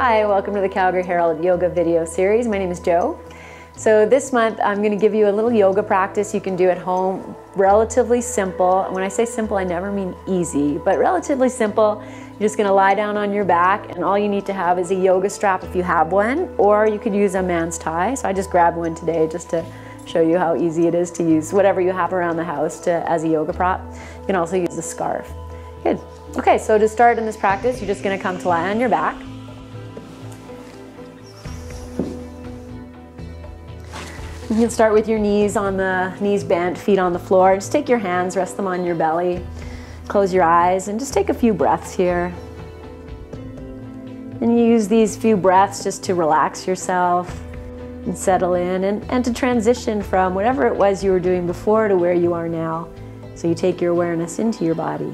Hi, welcome to the Calgary Herald Yoga video series. My name is Jo. So this month I'm going to give you a little yoga practice you can do at home, relatively simple. When I say simple, I never mean easy, but relatively simple. You're just going to lie down on your back, and all you need to have is a yoga strap if you have one, or you could use a man's tie. So I just grabbed one today just to show you how easy it is to use whatever you have around the house as a yoga prop. You can also use a scarf. Good. Okay, so to start in this practice, you're just going to come to lie on your back. You can start with your knees bent, feet on the floor. Just take your hands, rest them on your belly. Close your eyes and just take a few breaths here. And you use these few breaths just to relax yourself and settle in and to transition from whatever it was you were doing before to where you are now. So you take your awareness into your body.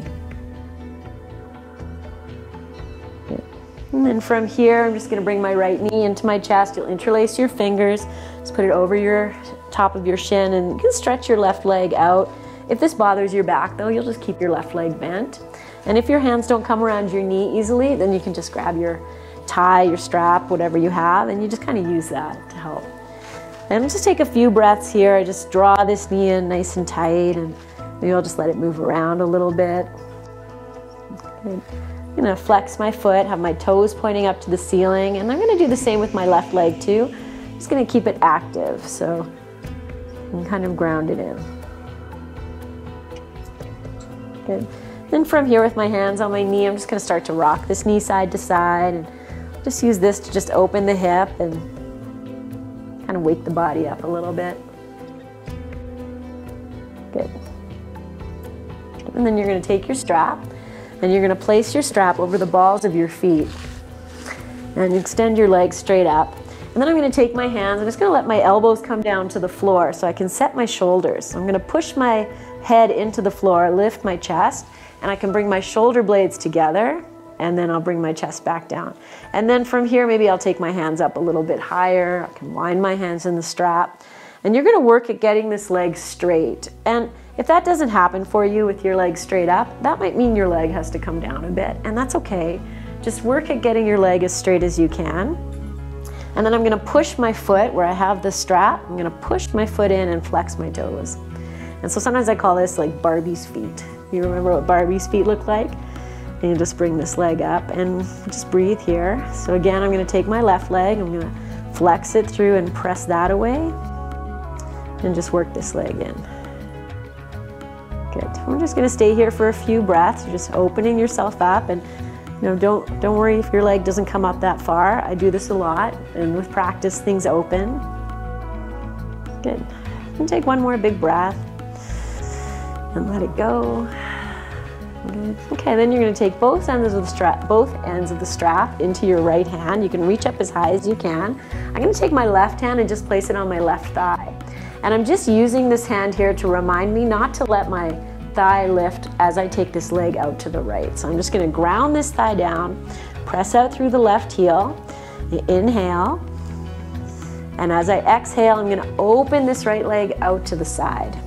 And then from here, I'm just going to bring my right knee into my chest. You'll interlace your fingers. Just put it over your top of your shin, and you can stretch your left leg out. If this bothers your back, though, you'll just keep your left leg bent. And if your hands don't come around your knee easily, then you can just grab your tie, your strap, whatever you have, and you just kind of use that to help. And just take a few breaths here. Just draw this knee in nice and tight, and maybe I'll just let it move around a little bit. Good. I'm going to flex my foot, have my toes pointing up to the ceiling, and I'm going to do the same with my left leg too. Just going to keep it active, so I'm kind of grounded in. Good. Then from here with my hands on my knee, I'm just going to start to rock this knee side to side, and just use this to just open the hip and kind of wake the body up a little bit. Good. And then you're going to take your strap, and you're going to place your strap over the balls of your feet and extend your legs straight up. And then I'm going to take my hands, I'm just going to let my elbows come down to the floor so I can set my shoulders. So I'm going to push my head into the floor, lift my chest, and I can bring my shoulder blades together, and then I'll bring my chest back down. And then from here, maybe I'll take my hands up a little bit higher. I can wind my hands in the strap. And you're going to work at getting this leg straight. And if that doesn't happen for you with your leg straight up, that might mean your leg has to come down a bit, and that's okay. Just work at getting your leg as straight as you can. And then I'm going to push my foot where I have the strap. I'm going to push my foot in and flex my toes. And so sometimes I call this like Barbie's feet. You remember what Barbie's feet look like? And you just bring this leg up and just breathe here. So again, I'm going to take my left leg, I'm going to flex it through and press that away, and just work this leg in. Good. We're just going to stay here for a few breaths. You're just opening yourself up, and don't worry if your leg doesn't come up that far. I do this a lot, and with practice things open. Good. And take one more big breath and let it go. Good. Okay, then you're going to take both ends of the strap into your right hand. You can reach up as high as you can. I'm going to take my left hand and just place it on my left thigh. And I'm just using this hand here to remind me not to let my thigh lift as I take this leg out to the right. So I'm just going to ground this thigh down, press out through the left heel, inhale, and as I exhale, I'm going to open this right leg out to the side.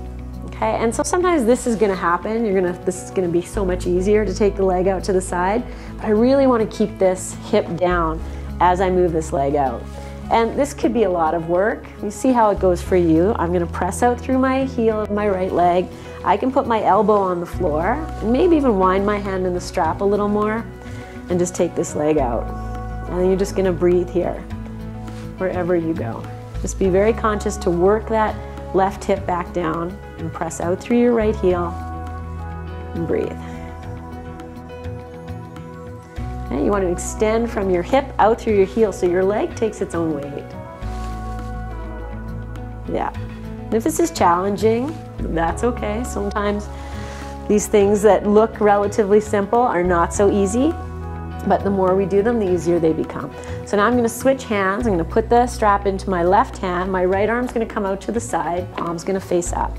Okay, and so sometimes this is going to happen. This is going to be so much easier to take the leg out to the side, but I really want to keep this hip down as I move this leg out. And this could be a lot of work. You see how it goes for you. I'm going to press out through my heel of my right leg. I can put my elbow on the floor and maybe even wind my hand in the strap a little more and just take this leg out. And then you're just going to breathe here wherever you go. Just be very conscious to work that left hip back down and press out through your right heel and breathe. Okay, you want to extend from your hip out through your heel so your leg takes its own weight. Yeah. And if this is challenging, that's okay. Sometimes these things that look relatively simple are not so easy, but the more we do them, the easier they become. So now I'm going to switch hands. I'm going to put the strap into my left hand. My right arm's going to come out to the side. Palm's going to face up.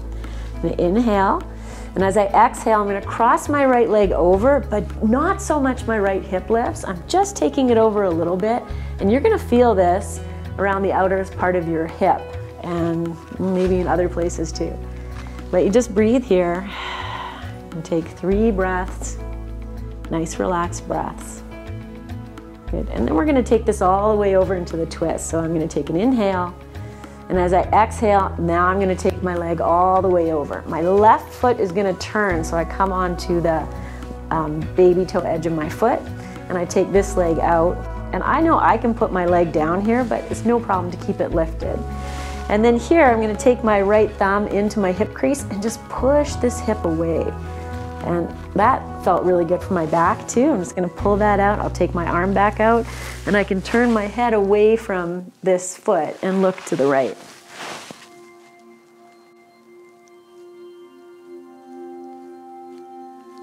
I'm going to inhale. And as I exhale, I'm going to cross my right leg over, but not so much my right hip lifts. I'm just taking it over a little bit. And you're going to feel this around the outer part of your hip and maybe in other places too. But you just breathe here and take 3 breaths, nice relaxed breaths. Good. And then we're going to take this all the way over into the twist. So I'm going to take an inhale. And as I exhale, now I'm going to take my leg all the way over. My left foot is going to turn, so I come onto the baby toe edge of my foot, and I take this leg out. And I know I can put my leg down here, but it's no problem to keep it lifted. And then here, I'm going to take my right thumb into my hip crease and just push this hip away. And that felt really good for my back too. I'm just going to pull that out. I'll take my arm back out, and I can turn my head away from this foot and look to the right.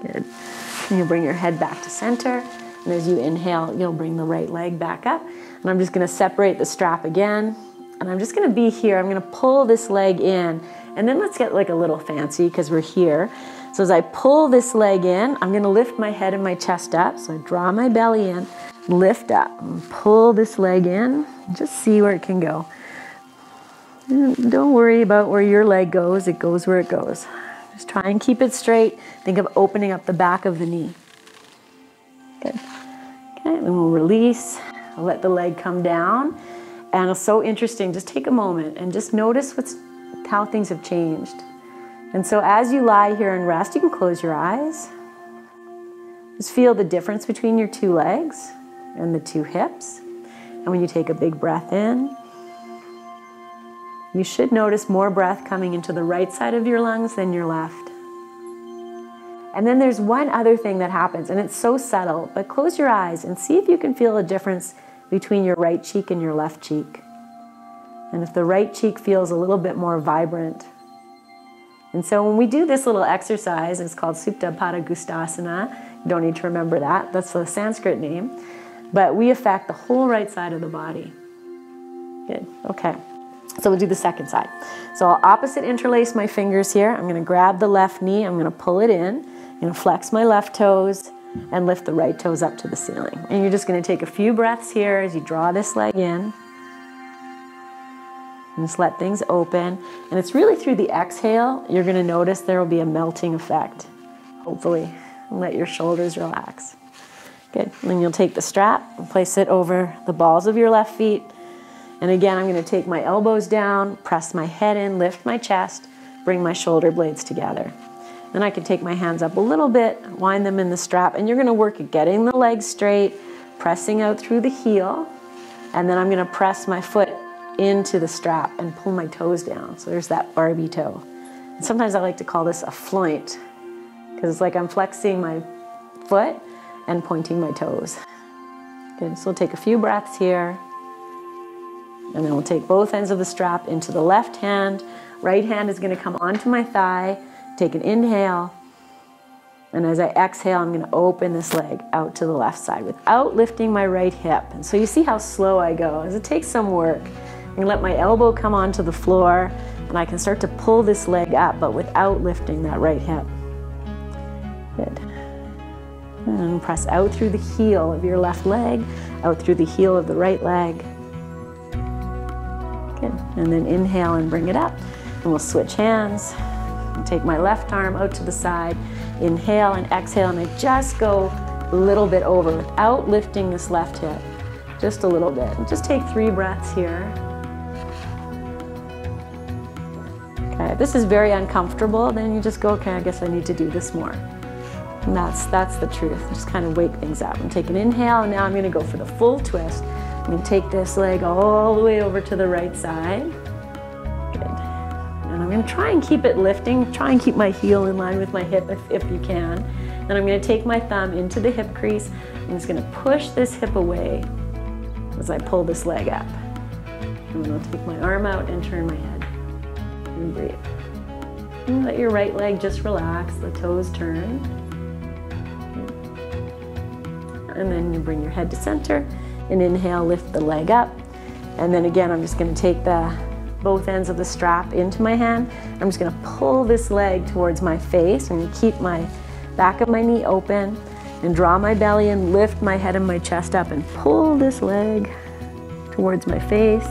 Good. And you'll bring your head back to center. And as you inhale, you'll bring the right leg back up. And I'm just going to separate the strap again. And I'm just going to be here. I'm going to pull this leg in. And then let's get like a little fancy because we're here. So as I pull this leg in, I'm going to lift my head and my chest up. So I draw my belly in, lift up, and pull this leg in. Just see where it can go. And don't worry about where your leg goes. It goes where it goes. Just try and keep it straight. Think of opening up the back of the knee. Good. Okay, and we'll release. I'll let the leg come down. And it's so interesting. Just take a moment and just notice how things have changed. And so as you lie here and rest, you can close your eyes. Just feel the difference between your two legs and the two hips. And when you take a big breath in, you should notice more breath coming into the right side of your lungs than your left. And then there's one other thing that happens, and it's so subtle, but close your eyes and see if you can feel a difference between your right cheek and your left cheek. And if the right cheek feels a little bit more vibrant. And so when we do this little exercise, it's called Supta Pada Gustasana. You don't need to remember that. That's the Sanskrit name. But we affect the whole right side of the body. Good. Okay. So we'll do the second side. So I'll opposite interlace my fingers here. I'm going to grab the left knee. I'm going to pull it in. I'm going to flex my left toes and lift the right toes up to the ceiling. And you're just going to take a few breaths here as you draw this leg in. And just let things open. And it's really through the exhale, you're going to notice there will be a melting effect, hopefully. And let your shoulders relax. Good. And then you'll take the strap and place it over the balls of your left feet. And again, I'm going to take my elbows down, press my head in, lift my chest, bring my shoulder blades together. Then I can take my hands up a little bit, wind them in the strap, and you're going to work at getting the legs straight, pressing out through the heel, and then I'm going to press my foot into the strap and pull my toes down. So there's that Barbie toe. And sometimes I like to call this a floint, because it's like I'm flexing my foot and pointing my toes. Good. So we'll take a few breaths here. And then we'll take both ends of the strap into the left hand. Right hand is going to come onto my thigh. Take an inhale. And as I exhale, I'm going to open this leg out to the left side without lifting my right hip. And so you see how slow I go, as it takes some work. I'm going to let my elbow come onto the floor, and I can start to pull this leg up, but without lifting that right hip. Good. And press out through the heel of your left leg, out through the heel of the right leg. Good. And then inhale and bring it up. And we'll switch hands. I'll take my left arm out to the side. Inhale and exhale, and I just go a little bit over without lifting this left hip. Just a little bit. And just take 3 breaths here. Okay, if this is very uncomfortable, then you just go, okay, I guess I need to do this more. And that's the truth. Just kind of wake things up. And take an inhale, and now I'm going to go for the full twist. I'm going to take this leg all the way over to the right side. Good. And I'm going to try and keep it lifting. Try and keep my heel in line with my hip if you can. Then I'm going to take my thumb into the hip crease. I'm just going to push this hip away as I pull this leg up. And then I'll take my arm out and turn my head. And breathe. And let your right leg just relax, the toes turn. And then you bring your head to center and inhale, lift the leg up. And then again, I'm just going to take both ends of the strap into my hand. I'm just going to pull this leg towards my face. I'm going to keep my back of my knee open and draw my belly and lift my head and my chest up and pull this leg towards my face.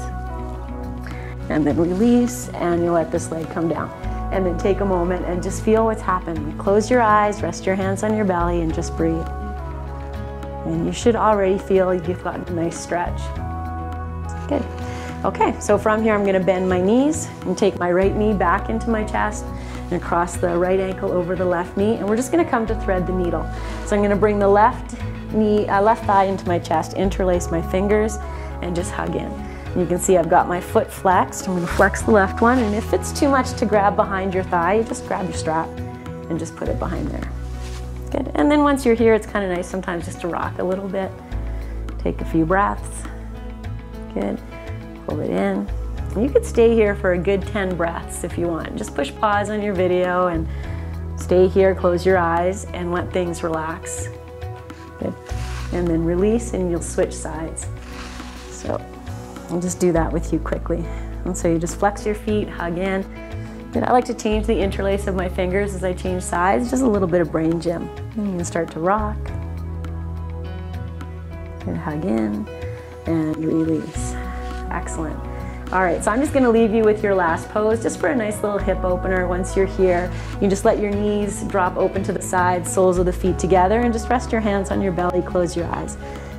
And then release, and you let this leg come down. And then take a moment and just feel what's happening. Close your eyes, rest your hands on your belly, and just breathe. And you should already feel you've got a nice stretch. Good. Okay, so from here I'm going to bend my knees and take my right knee back into my chest and cross the right ankle over the left knee, and we're just going to come to thread the needle. So I'm going to bring the left thigh into my chest, interlace my fingers, and just hug in. And you can see I've got my foot flexed. I'm going to flex the left one, and if it's too much to grab behind your thigh, you just grab your strap and just put it behind there. Good. And then once you're here, it's kind of nice sometimes just to rock a little bit. Take a few breaths. Good. Pull it in. And you could stay here for a good 10 breaths if you want. Just push pause on your video and stay here, close your eyes, and let things relax. Good. And then release, and you'll switch sides. So I'll just do that with you quickly. And so you just flex your feet, hug in. Good. I like to change the interlace of my fingers as I change sides, just a little bit of brain gym. And you can start to rock. And hug in and release. Excellent. All right, so I'm just gonna leave you with your last pose just for a nice little hip opener. Once you're here, you just let your knees drop open to the sides, soles of the feet together, and just rest your hands on your belly, close your eyes,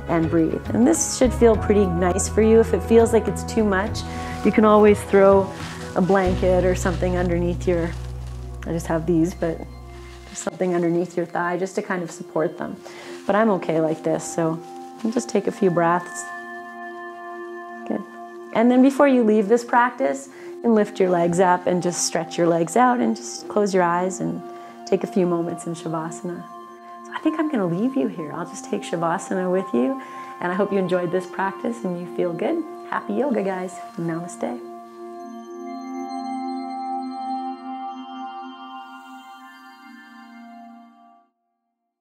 and breathe. And this should feel pretty nice for you. If it feels like it's too much, you can always throw a blanket or something underneath your, I just have these, but just something underneath your thigh just to kind of support them. But I'm okay like this, so I'll just take a few breaths. Good. And then before you leave this practice, you can lift your legs up and just stretch your legs out and just close your eyes and take a few moments in Shavasana. So I think I'm going to leave you here. I'll just take Shavasana with you, and I hope you enjoyed this practice and you feel good. Happy yoga, guys. Namaste.